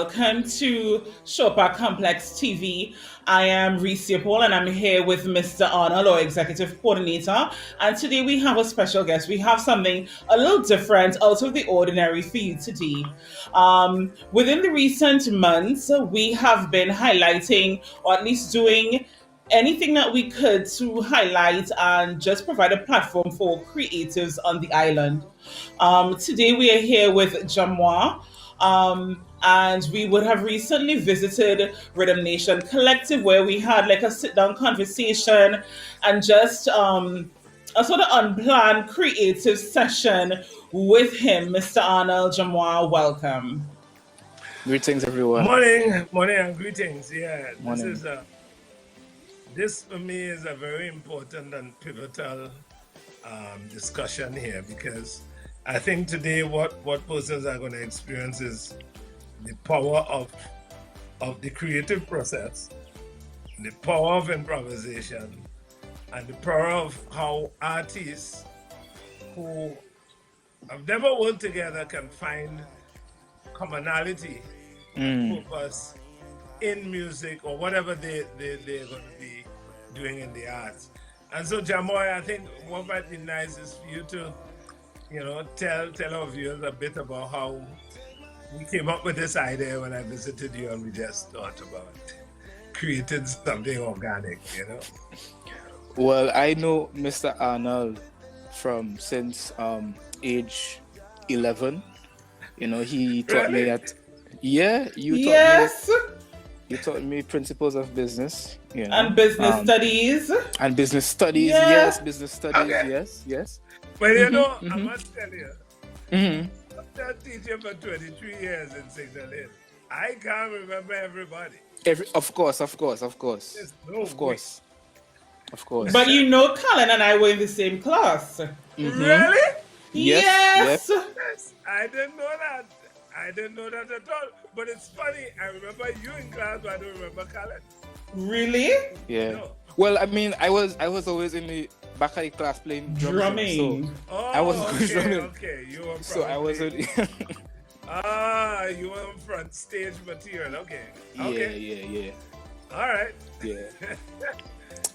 welcome to Shawparkcomplex TV. I am Reese Paul and I'm here with Mr. Arnold, our Executive Coordinator. And today we have a special guest. We have something a little different, out of the ordinary for you today. Within the recent months, we have been highlighting, or at least doing anything that we could to highlight and just provide a platform for creatives on the island. Today we are here with Jamois, and we would have recently visited Riddim Nation Collective where we had like a sit down conversation and just a sort of unplanned creative session with him. Mr. Arnold Jamois, welcome. Greetings, everyone. Morning and greetings. Yeah, Morning. This for me is a very important and pivotal discussion here, because I think today what persons are going to experience is the power of the creative process, the power of improvisation, and the power of how artists who have never worked together can find commonality and purpose in music or whatever they're going to be doing in the arts. And so, Jamoy, I think what might be nice is for you to, tell our viewers a bit about how we came up with this idea when I visited you, and we just thought about creating something organic, Well, I know Mr. Arnold from since age 11. He taught me that. Yeah, you taught me principles of business. And business studies. And business studies, Yeah. yes. Business studies, Okay. yes. But I must tell you, after teaching for 23 years in Signal Hill, I can't remember everybody. Of course. There's no Of course. But Khalen and I were in the same class. Really? Yes. Yes, I didn't know that. At all. But it's funny, I remember you in class, but I don't remember Khalen. Really? Yeah. No. Well, I mean, I was always in the back of the class playing drums. Drumming. So Oh, I was drumming. okay. You were So I was probably- you were on front stage material. Okay. Yeah. All right.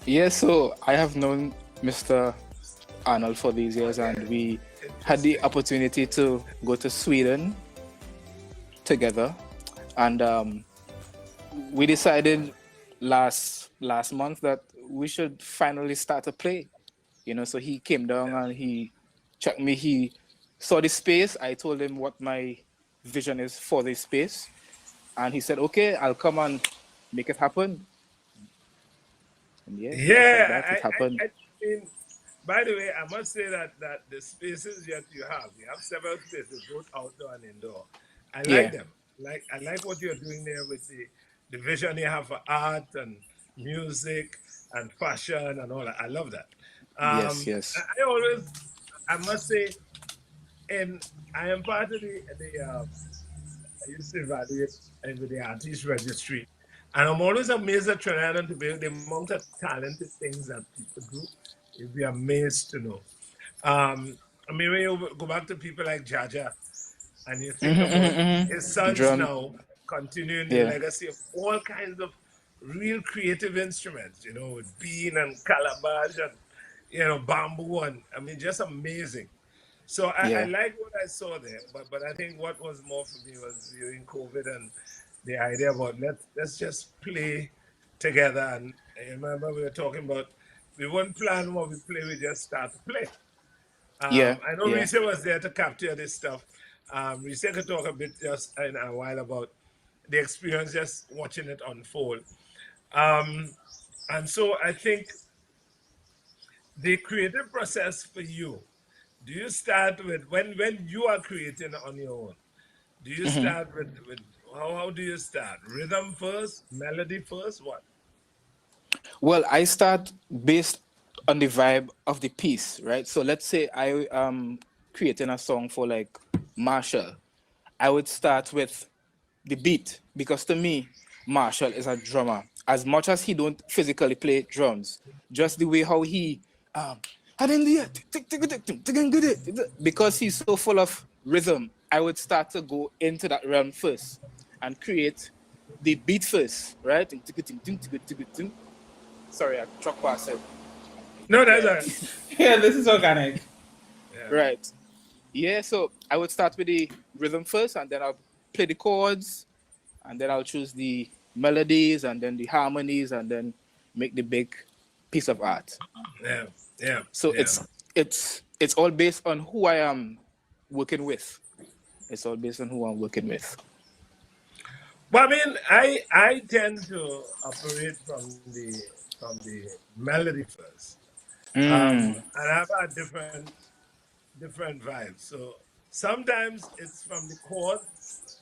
Yeah, so I have known Mr. Arnold for these years, and we had the opportunity to go to Sweden together, and we decided last month that we should finally start a play. So he came down and he checked me. He saw the space. I told him what my vision is for this space, and he said, "Okay, I'll come and make it happen." And Yeah, it happened. I mean, by the way, I must say that the spaces that you have several spaces, both outdoor and indoor. I like them. I like what you're doing there with the vision you have for art and music and fashion and all that. I love that. Yes. I must say, and I am part of the I used to evaluate with the artist registry. And I'm always amazed at Trinidad and Tobago, the amount of talented things that people do. You'd be amazed to know. When you go back to people like Jaja, and you think about his sons now continuing the legacy of all kinds of real creative instruments, with bean and calabash and, bamboo, and just amazing. So I like what I saw there, but I think what was more for me was during COVID and the idea about let's just play together. And I remember we were talking about we wouldn't plan what we play, we just start to play. I know Reese was there to capture this stuff. Reese could talk a bit just in a while about the experience just watching it unfold. And so I think the creative process for you, do you start with when you are creating on your own? Do you start with how do you start? Rhythm first, melody first, what? Well, I start based on the vibe of the piece, right? So let's say I am creating a song for like Marshall. I would start with the beat, because to me, Marshall is a drummer. As much as he don't physically play drums, just the way how he because he's so full of rhythm, I would start to go into that realm first. and create the beat first, right? Sorry, I truck past it. No, that's all right. Yeah, this is organic. Yeah. Right. Yeah, so I would start with the rhythm first, and then I'll play the chords, and then I'll choose the melodies, and then the harmonies, and then make the big piece of art. Yeah. Yeah. So Yeah. it's all based on who I am working with. It's all based on who I'm working with. Well, I mean, I tend to operate from the melody first, and I've had different vibes. So sometimes it's from the chords,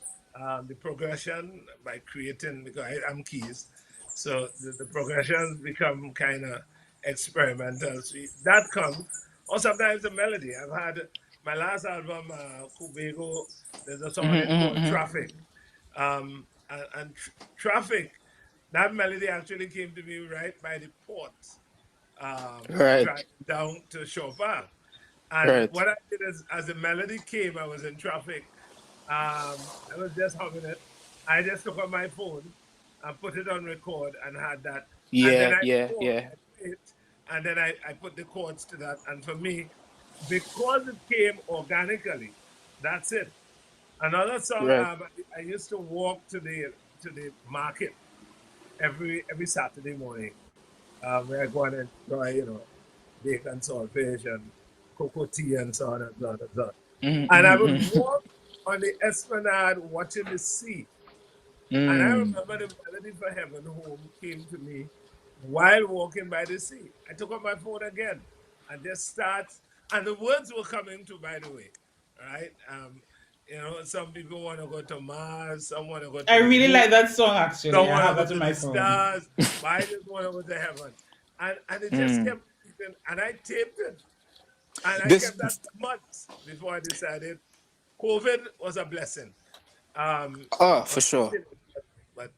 the progression by creating, because I'm keys, so the progressions become kind of experimental. So that comes, or sometimes the melody. I've had my last album, Kubego. There's a song on it called Traffic, and Traffic. That melody actually came to me right by the port, Right. driving down to Shaw Park. And Right. what I did is, as the melody came, I was in traffic. I was just humming it. I just took out my phone and put it on record and had that. And then Yeah, I yeah, record yeah. it, and then I put the chords to that. And for me, because it came organically, that's it. Another song, Right. I used to walk to the market every Saturday morning. Where I go and enjoy, bacon saltfish and cocoa tea and so on and so on and so on. And I would walk on the esplanade watching the sea. And I remember the melody for Heaven Home came to me while walking by the sea. I took up my phone again and just start, and the words were coming to, by the way, right? Some people want to go to Mars, some want to go to I the really moon, like that song actually. some I want to have go that in to my the phone. stars, but I just want to go to heaven. And it just kept repeating, and I taped it. And I This kept that for months before I decided COVID was a blessing. for sure. But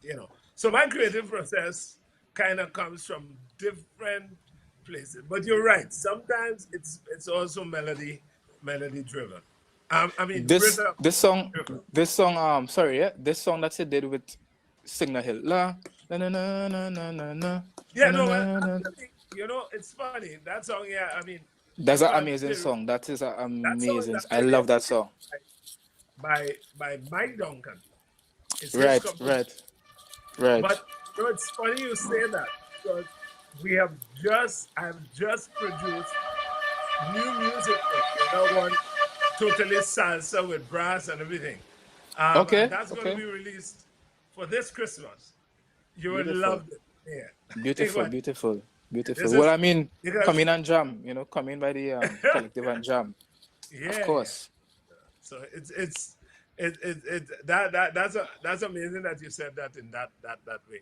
so my creative process kind of comes from different places. But you're right. Sometimes it's also melody driven. I mean This rhythm this song driven. this song sorry, yeah, this song that he did with Signal Hill. La na na na na na na na Yeah, na no, na na. actually, it's funny. That song, yeah, I mean, That's an because amazing song. That is an that song is amazing. I actually love that song. by Mike Duncan. It's his Right, composition. right, right. But it's funny you say that, because I've just produced new music for one totally salsa with brass and everything. And Okay, that's going to okay. be released for this Christmas. You would Beautiful, love it. Yeah. beautiful, But beautiful, beautiful. this Well, is I mean, because come in and jam. Come in by the collective and jam. Of yeah, yeah. course. So that's amazing that you said that in that way.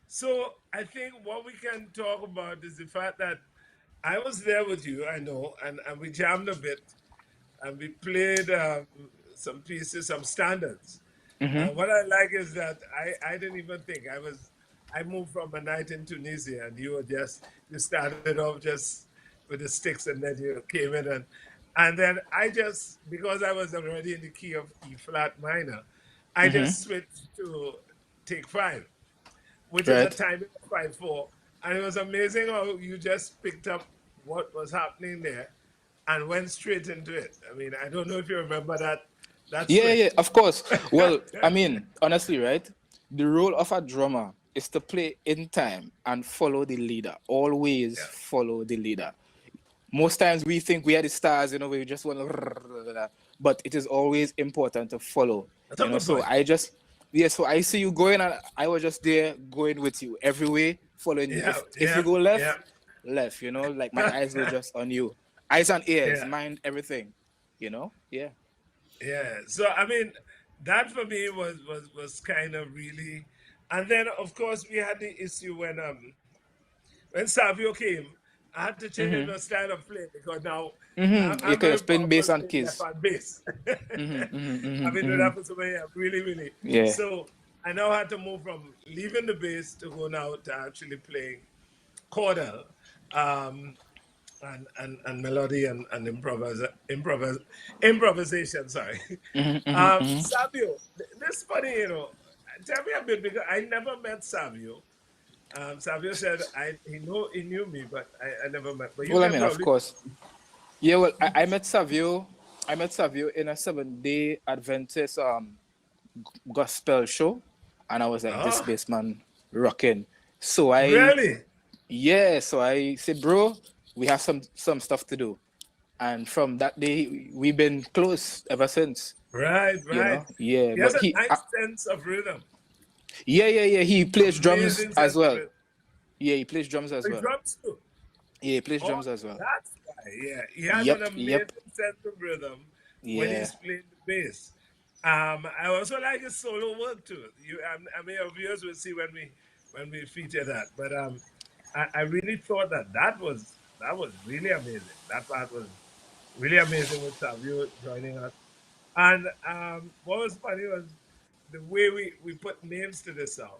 So I think what we can talk about is the fact that I was there with you, I know, and we jammed a bit, and we played some pieces, some standards. Mm-hmm. What I like is that I didn't even think I moved from a night in Tunisia, and you started off just with the sticks, and then you came in, and then I just, because I was already in the key of E flat minor, I just switched to take five, which is a Right. timing of 5/4, and it was amazing how you just picked up what was happening there and went straight into it. I mean, I don't know if you remember that Yeah, switch. yeah, of course. Well, I mean, honestly, right? The role of a drummer is to play in time and follow the leader. Always Yeah, follow the leader. Most times we think we are the stars, we just want to, but it is always important to follow, that's a good So point. I just, yeah, so I see you going, and I was just there going with you every way, following you. Yeah, If you yeah, go left, yeah. left, like my eyes were just on you. Eyes and ears, Yeah, mind everything, yeah. yeah. So I mean, that for me was kind of really, and then of course we had the issue when Savio came. I had to change my style of play because now You I'm can very spin powerful bass and playing left keys. hand bass. I've been doing that for so many years, really, really. Yeah. So I now had to move from leaving the bass to go now to actually playing chordal. Um, and melody and improvisation. Sorry, Savio. This funny, Tell me a bit because I never met Savio. Savio said he knew me, but I never met. But you Well, I can mean, of probably. course. Yeah, well, I met Savio. I met Savio in a 7 day Adventist gospel show, and I was like, this Oh, bass man rocking. So really? so I said, bro, we have some stuff to do, and from that day we've been close ever since. Right, right. Yeah, He has but a nice sense of rhythm. yeah. He plays drums Amazing as sense of well. rhythm. Yeah, he plays drums as He well. drums too. Yeah, he plays Oh, drums as well. that's why. Yeah, he has an Yep. amazing sense of rhythm when Yeah. he's playing the bass. I also like his solo work too. I mean, our viewers will see when we feature that. But I really thought that was really amazing. That part was really amazing with Savio joining us. And what was funny was the way we put names to this song.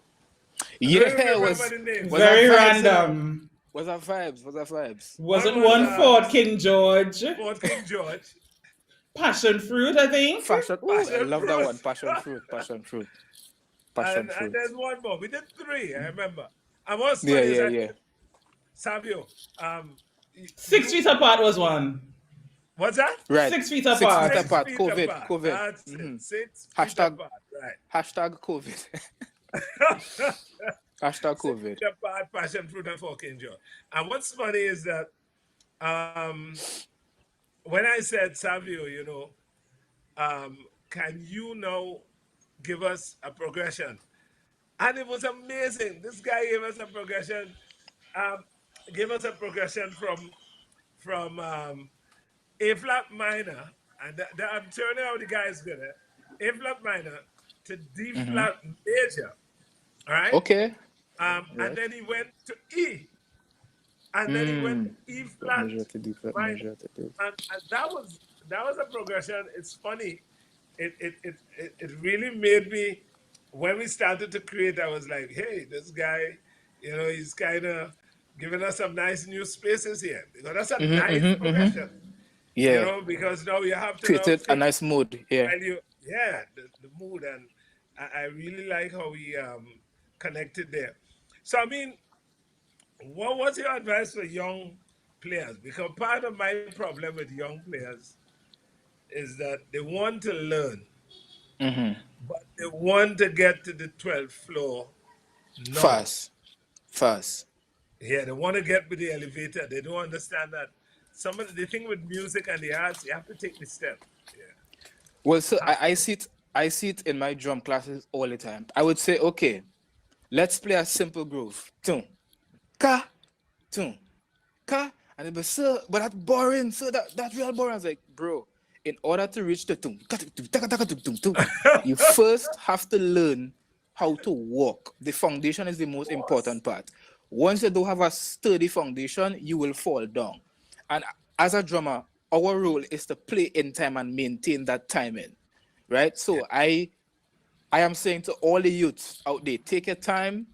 I don't even Yeah, remember the names. was that Very vibes, random. Was that vibes? Was that vibes? Was One it was one Fort King George? Fort King George, Passion fruit, I think. Fashion. Ooh, I Passion love that Fruit. one. Passion fruit. Passion fruit. Passion And fruit. there's one more. We did three, I remember. And what's Yeah, funny is that yeah. Savio, 6 feet apart was one. what's that? Right. 6 feet 6 feet apart. 6 apart. feet COVID. apart. COVID. That's it. 6 feet Hashtag apart, right. hashtag COVID. Hashtag 6 feet COVID. apart, passion fruit and fucking joy. And what's funny is that um, when I said Savio, can you now give us a progression? And it was amazing. This guy gave us a progression. Um, gave us a progression from A flat minor, and I'm turning out the guys good. A flat minor to D flat major. All right. Okay. And Right. then he went to E, and then he went to E flat Measure to deep. minor, Measure to deep. and that was a progression. It's funny. It really made me when we started to create. I was like, hey, this guy, he's kind of giving us some nice new spaces here because that's a nice progression. Yeah. Because now you have to now Created a think nice mood. Yeah. while the mood, and I really like how we connected there. So I mean, what was your advice for young players? Because part of my problem with young players is that they want to learn, but they want to get to the 12th floor now. Fast. Fast. Yeah, they want to get with the elevator. They don't understand that some of the thing with music and the arts, you have to take the step. Yeah. Well, so Have to. I see it in my drum classes all the time. I would say, okay, let's play a simple groove. Tum, ka, tum, ka, and it'd be so, but that's boring. So that's real boring. I was like, bro, in order to reach the tum, ka, tum, tum, taka, taka, tum, tum, tum, you first have to learn how to walk. The foundation is the most important part. Once you don't have a sturdy foundation, you will fall down. And as a drummer, our role is to play in time and maintain that timing, right? So I am saying to all the youths out there, take your time,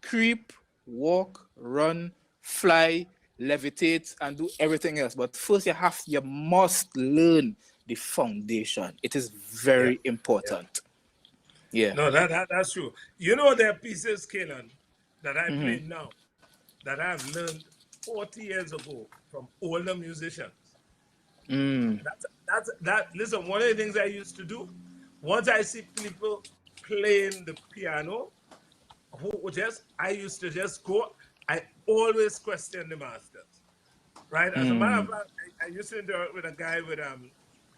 creep, walk, run, fly, levitate, and do everything else. But first, you must learn the foundation. It is Yeah. very Yeah. important. Yeah. No, that's true. You know, there are pieces, Khalen, that I play Mm-hmm. now that I've learned 40 years ago from older musicians. Mm. That. Listen, one of the things I used to do, once I see people playing the piano, I used to just go. I always question the masters, right? As a matter of Mm. fact, I used to interact with a guy with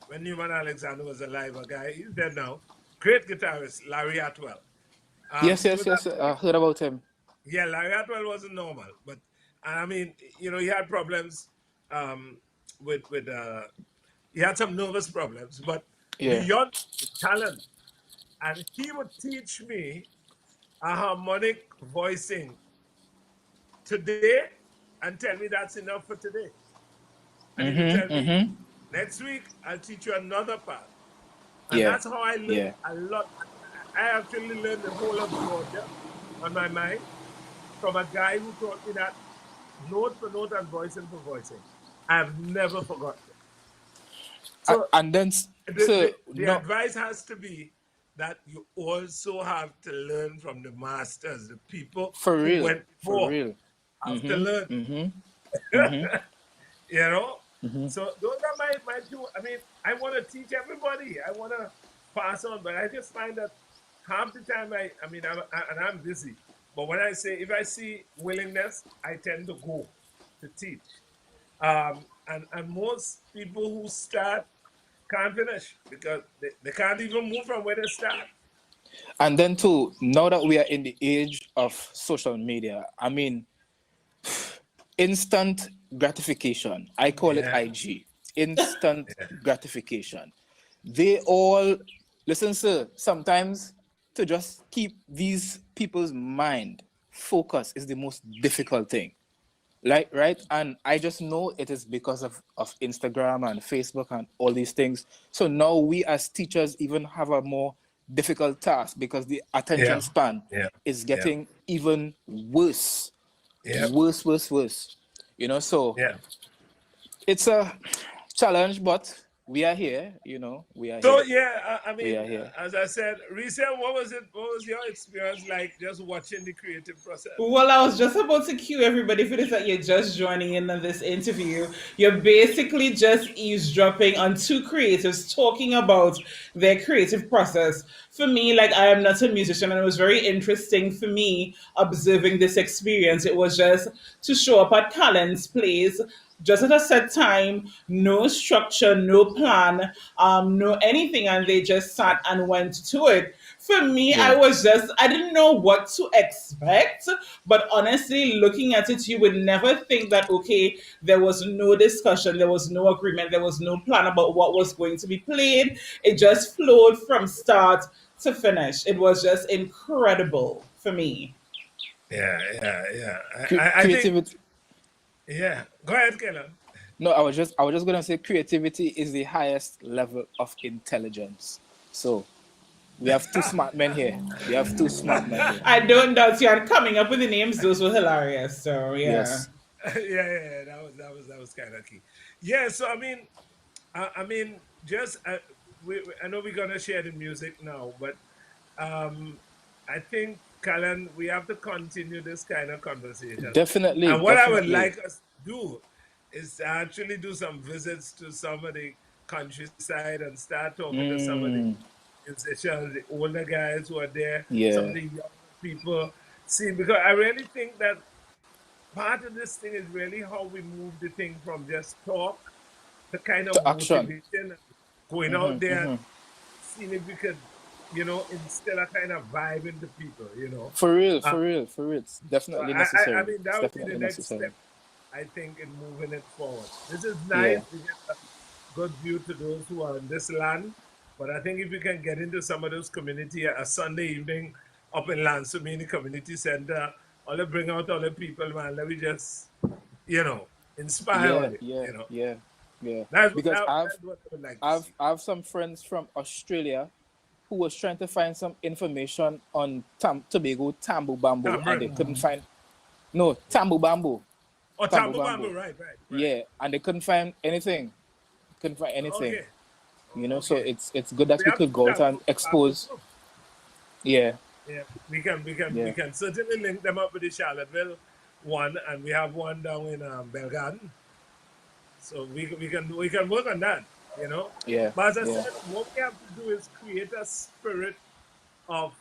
when Newman Alexander was alive. A guy, he's dead now. Great guitarist, Larry Atwell. Yes, He yes, was yes. I heard about him. Yeah, Larry Atwell wasn't normal, but I mean, he had problems um, with he had some nervous problems, but Yeah. beyond the talent, and he would teach me a harmonic voicing today and tell me that's enough for today. And he would tell Mm-hmm. me, Mm-hmm. next week I'll teach you another part. And Yeah. that's how I learned Yeah. a lot. I actually learned the whole of Georgia on my mind from a guy who taught me that note for note and voicing for voicing. I've never forgotten it. So And then, so the no, advice has to be that you also have to learn from the masters, the people for who real, went for before. real. Have to learn, Mm-hmm. Mm-hmm. Mm-hmm. you know. Mm-hmm. So those are my two. I mean, I want to teach everybody. I want to pass on, but I just find that half the time and I'm busy. But when I say if I see willingness, I tend to go to teach. And most people who start can't finish because they can't even move from where they start. And then too, now that we are in the age of social media, I mean, instant gratification. I call it Yeah, IG. Instant yeah, gratification. They all listen, sir. Sometimes to just keep these people's mind focused is the most difficult thing. Like, right? And I just know it is because of Instagram and Facebook and all these things. So now we as teachers even have a more difficult task because the attention yeah, span yeah, is yeah, getting even worse. yeah, Worse, worse, worse. So yeah. it's a challenge, but we are here, we are So here. yeah, I We mean, are here. as I said, Risa, what was it? What was your experience like just watching the creative process? Well, I was just about to cue everybody for this that you're just joining in on this interview. You're basically just eavesdropping on two creatives talking about their creative process. For me, like I am not a musician, and it was very interesting for me observing this experience. It was just to show up at Callan's place just at a set time, no structure, no plan, no anything, and they just sat and went to it. For me, Yeah. I didn't know what to expect, but honestly, looking at it, you would never think that, okay, there was no discussion, there was no agreement, there was no plan about what was going to be played. It just flowed from start to finish. It was just incredible for me. Yeah, yeah, yeah. I think, Creativity. yeah. Go ahead, Keller. No, I was just gonna say creativity is the highest level of intelligence. So we have two smart men here. We have two smart men here. I don't doubt you. And coming up with the names, those were hilarious. So, yeah. Yes. Yeah. That was kind of key. Yeah. So I mean, just I know we're gonna share the music now, but um, I think, Callan, we have to continue this kind of conversation. Definitely, And what I would definitely. like us to do is to actually do some visits to some of the countryside and start talking to some of the Mm, musicians, the older guys who are there, some of yeah. the younger people. See, because I really think that part of this thing is really how we move the thing from just talk to kind of To action. motivation and going out Mm-hmm, there and mm-hmm. seeing if we could, instill a kind of vibe into people. For real, Uh, for real, for real. It's so definitely I necessary. mean, It's that would be the definitely next necessary. step, I think, in moving it forward. This is Yeah. nice. We get a good view to those who are in this land. But I think if we can get into some of those community, a Sunday evening up in Lansumini Community Center, all they bring out all the people, man, let me just, inspire Yeah, on it, yeah, yeah, yeah. That's, Because that, I've that's what I would like to I've see. I've some friends from Australia who was trying to find some information on Tobago Tambu Bamboo, and they couldn't find Tambu Bamboo. Oh, Tambu Tambu Bamboo, right. Yeah, and they couldn't find anything. Okay. So it's good that we could go out and expose. Yeah. Yeah, we can certainly link them up with the Charlottesville one, and we have one down in Bell Garden. So we can work on that, you know. Yeah. But as I said, what we have to do is create a spirit of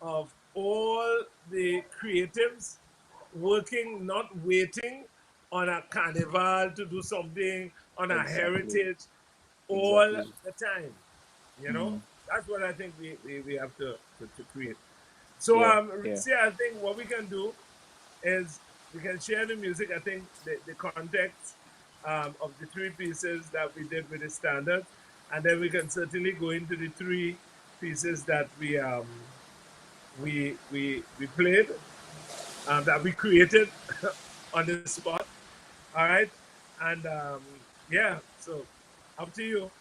all the creatives working, not waiting on a carnival to do something, on a heritage all the time. You know, that's what I think we have to create. So, Ritzy, I think what we can do is we can share the music. I think the context of the 3 pieces that we did with the standard, and then we can certainly go into the 3 pieces that we played, that we created on the spot. All right, and yeah, so up to you.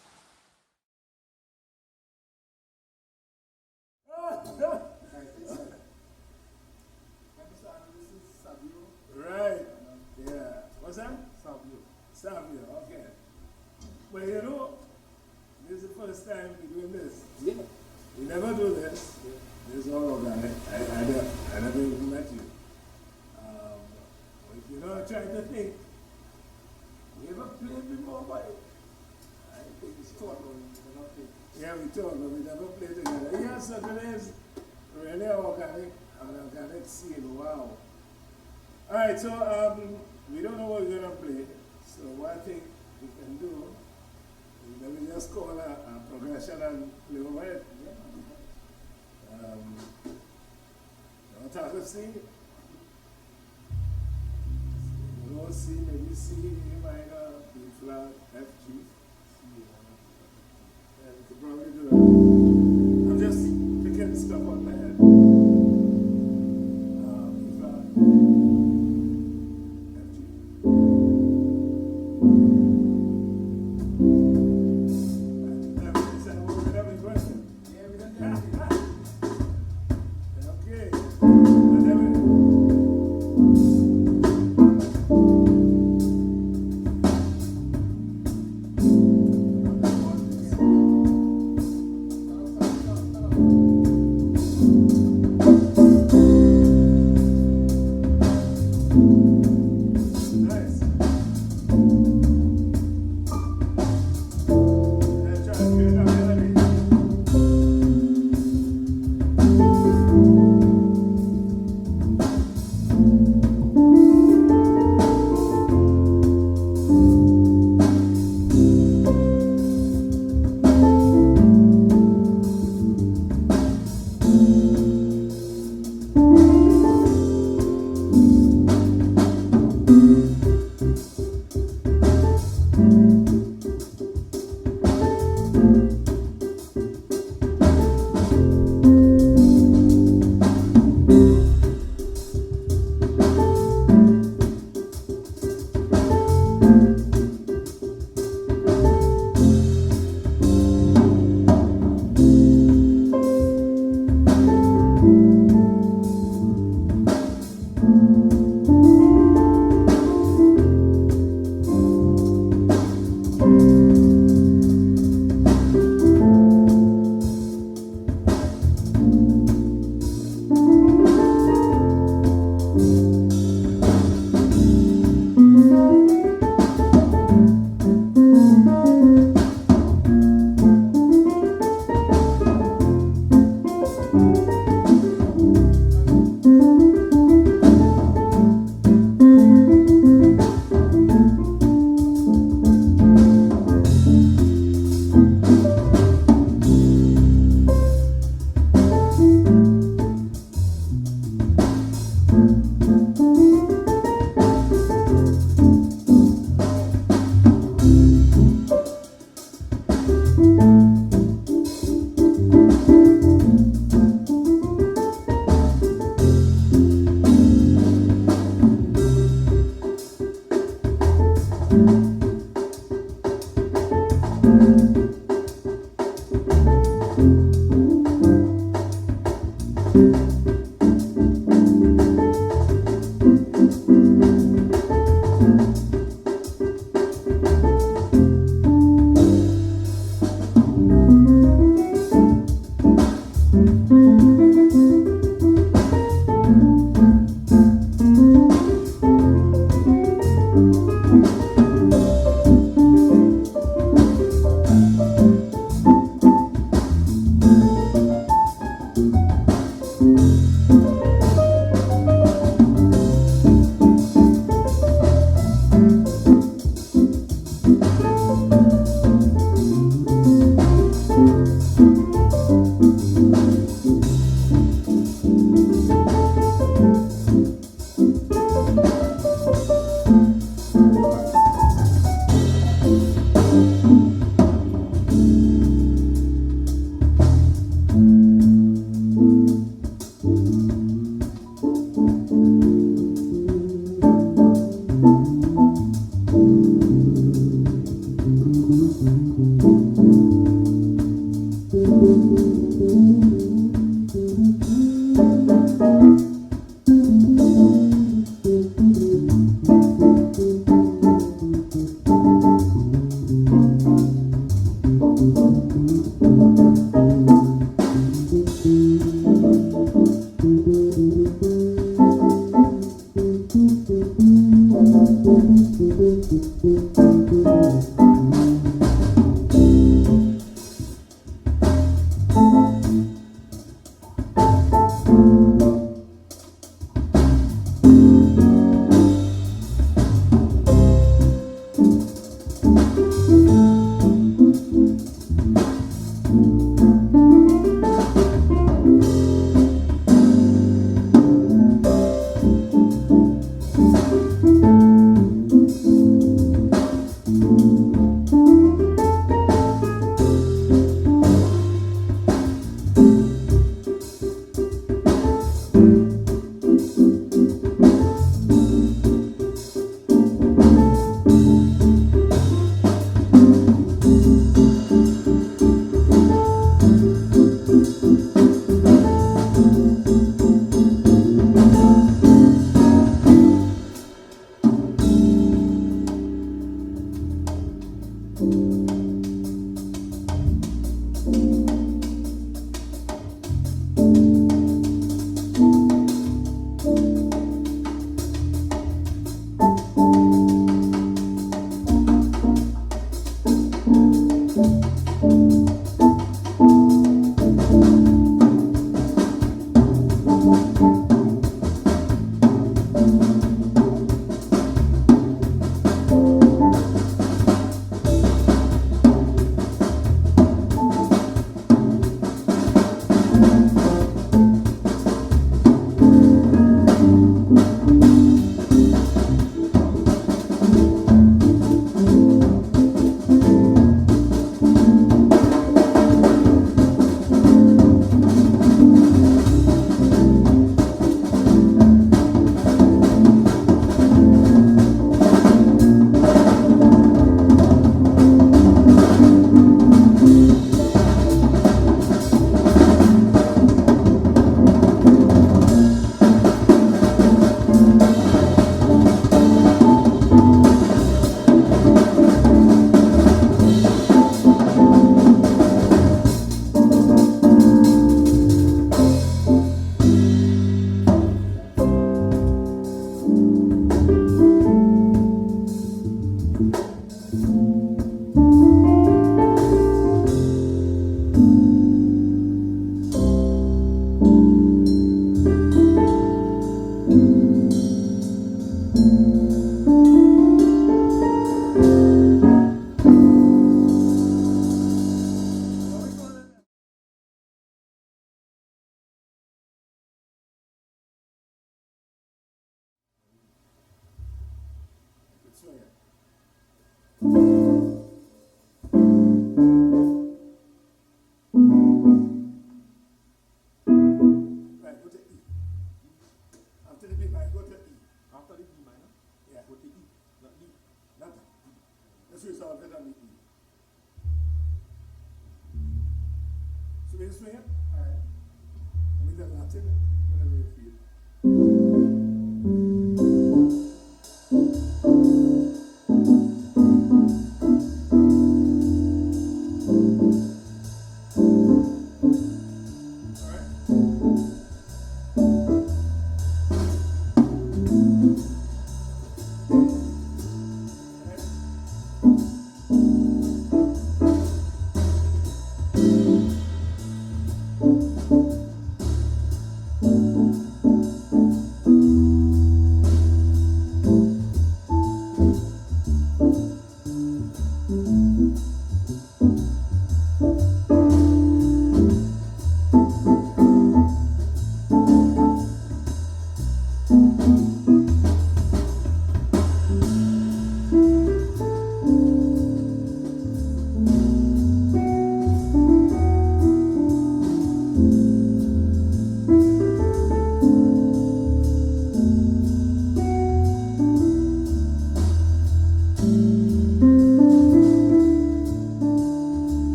Right. Yeah. What's that? Savio. Okay. Well, you know, this is the first time we're doing this. Yeah. We never do this. Yeah. This is all organic. I never even met you. If you know, trying to think. We ever played before, buddy? I think it's talk, but we don't think. Yeah, we talk, but we never played together. Yeah, so today is really an organic scene. Wow. All right, so we don't know what we're going to play. So what I think we can do is maybe just call a progression and play over it. Don't talk of C. You know C, maybe C, A minor, B flat, F, G. Yeah, we could probably do that. I'm just picking stuff on my head. B flat.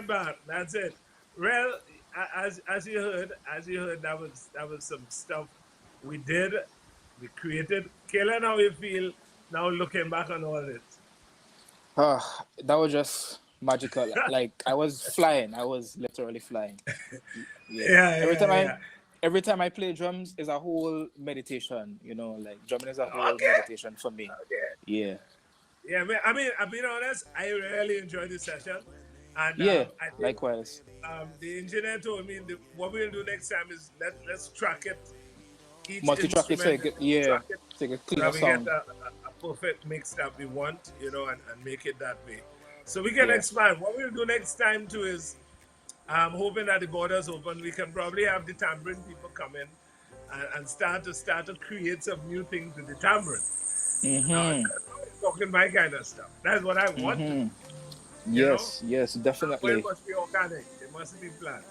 get back. That's it. Well, as you heard, that was some stuff we did, we created. Khalen, how you feel now looking back on all this? That was just magical. Like I was flying. I was literally flying. Yeah. Every time I play drums is a whole meditation. You know, like drumming is a whole Okay. meditation for me. Okay. Yeah. Yeah, man, I mean, I'll be honest, I really enjoyed this session. And Yeah. I think Likewise. the engineer told me what we'll do next time is let's track it. Each Multi-track it so you instrument, get, track it, so you get so cleaner we sound. get a perfect mix that we want, you know, and make it that way. So we can Yeah. expand. What we'll do next time too is I'm hoping that the borders open. We can probably have the tambourine people come in and start to create some new things with the tambourine. Talking my kind of stuff. That's what I want. To, Yes, know? yes, But definitely. it must be organic. It must be planned.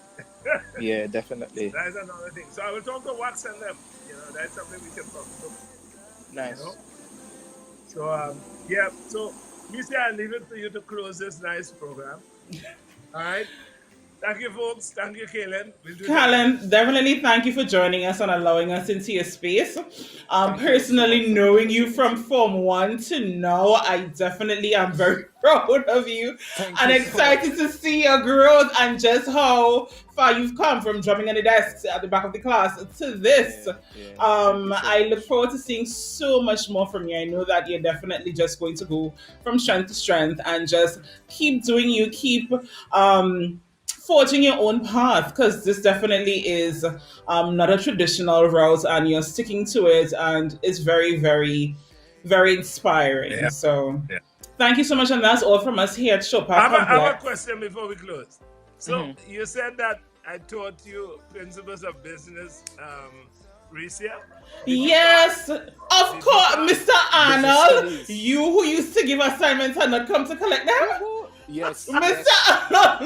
Yeah, definitely. That's another thing. So I will talk to Wax and them. You know, that's something we can talk to. Nice. You know? So yeah. So Lucia, I'll leave it for you to close this nice program. All right. Thank you, folks. Thank you, Khalen. We'll do that. Khalen, definitely thank you for joining us and allowing us into your space. Thank you so Personally, much. knowing you from Form 1 to now, I definitely am very proud of you Thank and you so excited to see your growth and just how far you've come from drumming on the desks at the back of the class to this. Yeah, thank you so I look much. forward to seeing so much more from you. I know that you're definitely just going to go from strength to strength and just keep doing you, keep forging your own path, because this definitely is not a traditional route and you're sticking to it, and it's very, very, very inspiring. Yeah. So Yeah. thank you so much, and that's all from us here at Shawpark I have a Complex. question before we close. So you said that I taught you principles of business, Ricia? Did you Yes, pass? of Did you course, pass? Mr. Arnold, studies. you who used to give assignments and not come to collect them. Yes. Mr. No.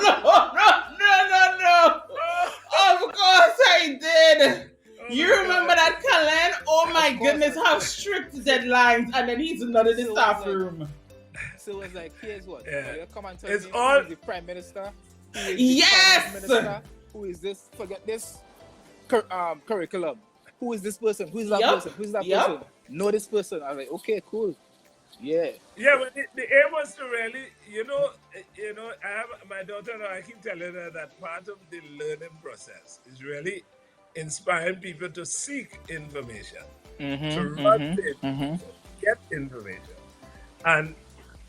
Of course I did. You remember that, Khalen? Oh my Of course goodness, I how did. strict deadlines, and then he's not in the So staff it's like- room. So it's like, here's what. Yeah. You come and tell It's me all- who is the prime minister, who is the Yes! finance minister, who is this, forget this curriculum. Who is this person? Who is that Yup. person? Who is that Yup. person? Know this person. I was like, okay, cool. Yeah. Yeah, but the aim was to really, I have my daughter now, I keep telling her that part of the learning process is really inspiring people to seek information, to run things, get information. And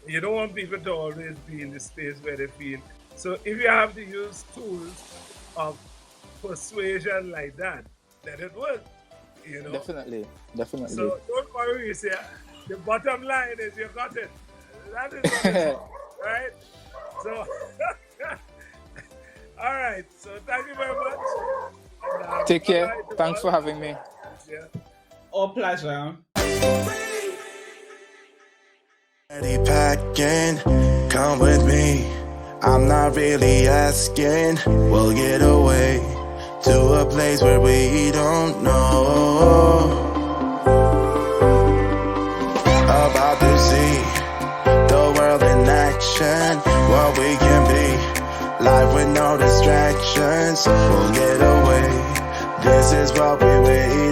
you don't want people to always be in the space where they feel. So if you have to use tools of persuasion like that, let it work, you know. Definitely. So don't worry, you say, the bottom line is you got it. That is what it's all, right? So, all right. So thank you very much. And, Take care. bye-bye to Thanks for all. having me. Yeah. All pleasure. Ready packing, come with me. I'm not really asking. We'll get away to a place where we don't know. About to see the world in action, what we can be. Life with no distractions. We'll get away. This is what we wait